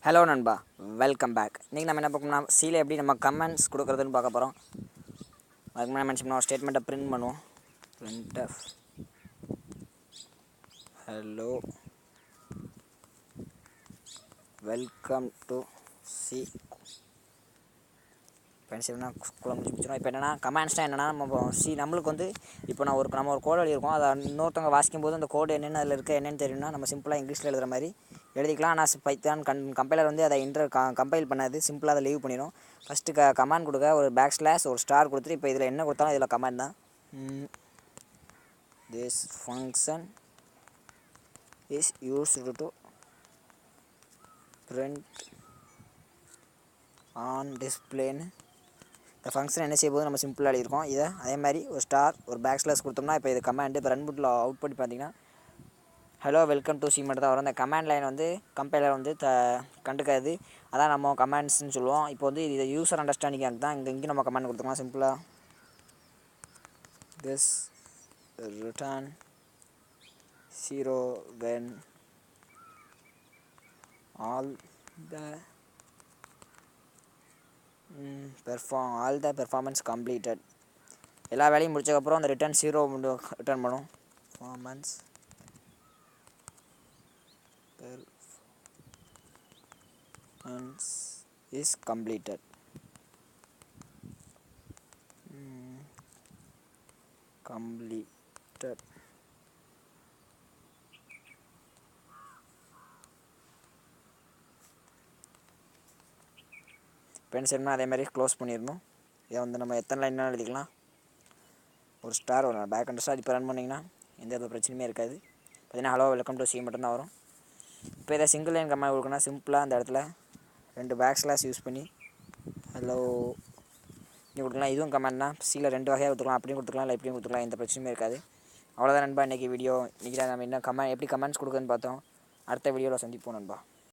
Hello நண்பா, welcome back. இன்றைக்கி நம்ம என்ன பார்க்கணும்னா சீல எப்படி நம்ம கமெண்ட்ஸ் கொடுக்குறதுன்னு பார்க்க போகிறோம். அதுக்கு முன்னாடி மென்ஷன் பண்ணுவோம், ஸ்டேட்மெண்ட்டை பிரிண்ட் பண்ணுவோம். Printf hello welcome to C பென்சில்னா குழம்பு முடிச்சிடும். இப்போ என்னென்னா கமெண்ட்ஸ்னால் என்னென்னா நம்மளுக்கு வந்து இப்போ நம்ம ஒரு கோடு எழுதியிருக்கோம். அதை இன்னொருத்தவங்க வாசிக்கும் போது அந்த கோடு என்னென்ன அதில் இருக்க என்னென்னு தெரியும்னா நம்ம சிம்பிளாக இங்கிலீஷில் எழுதுகிற மாதிரி எழுதிக்கலாம். ஆனால் பைத்தான் கம்பைலர் வந்து அதை கம்பைல் பண்ணாது, சிம்பிளாக அதை லீவ் பண்ணிடும். ஃபஸ்ட்டு கமெண்ட் கொடுக்க ஒரு பேக் / ஒரு ஸ்டார் கொடுத்துட்டு இப்போ இதில் என்ன கொடுத்தாலும் இதில் கமெண்ட் தான். This function is used to print on டிஸ்பிளேன்னு இந்த ஃபங்க்ஷன் என்ன செய்ய போது நம்ம சிம்பிளாக எழுதியிருக்கோம். இதை அதே மாதிரி ஒரு ஸ்டார் ஒரு பேக் / கொடுத்தோம்னா இப்போ இது கமெண்ட். இப்போ ரன்புட்டில் அவுட் பண்ணி பார்த்தீங்கன்னா ஹலோ வெல்கம் டு சி மட்டும் தான் வரும். இந்த கமெண்ட் லைன் வந்து கம்பைலர் வந்து கண்டுக்காது. அதான் நம்ம கமெண்ட்ஸ்ன்னு சொல்லுவோம். இப்போ வந்து இது யூசர் அண்டர்ஸ்டாண்டிங் தான் இங்கே நம்ம கமெண்ட் கொடுத்துக்கலாம். சிம்பிளாக this return 0 when all the performance completed. எல்லா வேலையும் முடிச்சதுக்கப்புறம் அந்த ரிட்டர்ன் 0 ரிட்டர்ன் பண்ணும். performance is completed. பென்சில்னா அதே மாதிரி க்ளோஸ் பண்ணிடணும். இதை வந்து நம்ம எத்தனை லைன் எழுதிக்கலாம். ஒரு ஸ்டார் வரும், பேக் அண்ட் ஸ்டார். இப்போ ரன் பண்ணிங்கன்னா எந்த ஒரு பிரச்சனையுமே இருக்காது. பார்த்தீங்கன்னா ஹலோ வெல்கம் டு சி மட்டும்தான் வரும். இப்போ இதை சிங்கிள் லைன் கமெண்ட் கொடுக்கணும். சிம்பிளாக அந்த இடத்துல 2 பேக் / யூஸ் பண்ணி ஹலோ இப்படி கொடுக்கலாம். இதுவும் கமெண்ட் தான். சியில் 2 வகையாக கொடுத்துக்கலாம். அப்படியும் கொடுத்துக்கலாம், இல்லை இப்படியும் கொடுத்துக்கலாம். எந்த பிரச்சனையுமே இருக்காது. அவ்வளோதான் நண்பா இன்றைக்கி வீடியோ. இன்றைக்கி நம்ம என்ன எப்படி கமெண்ட்ஸ் கொடுக்குதுன்னு பார்த்தோம். அடுத்த வீடியோவில் சந்திப்போம் நண்பா.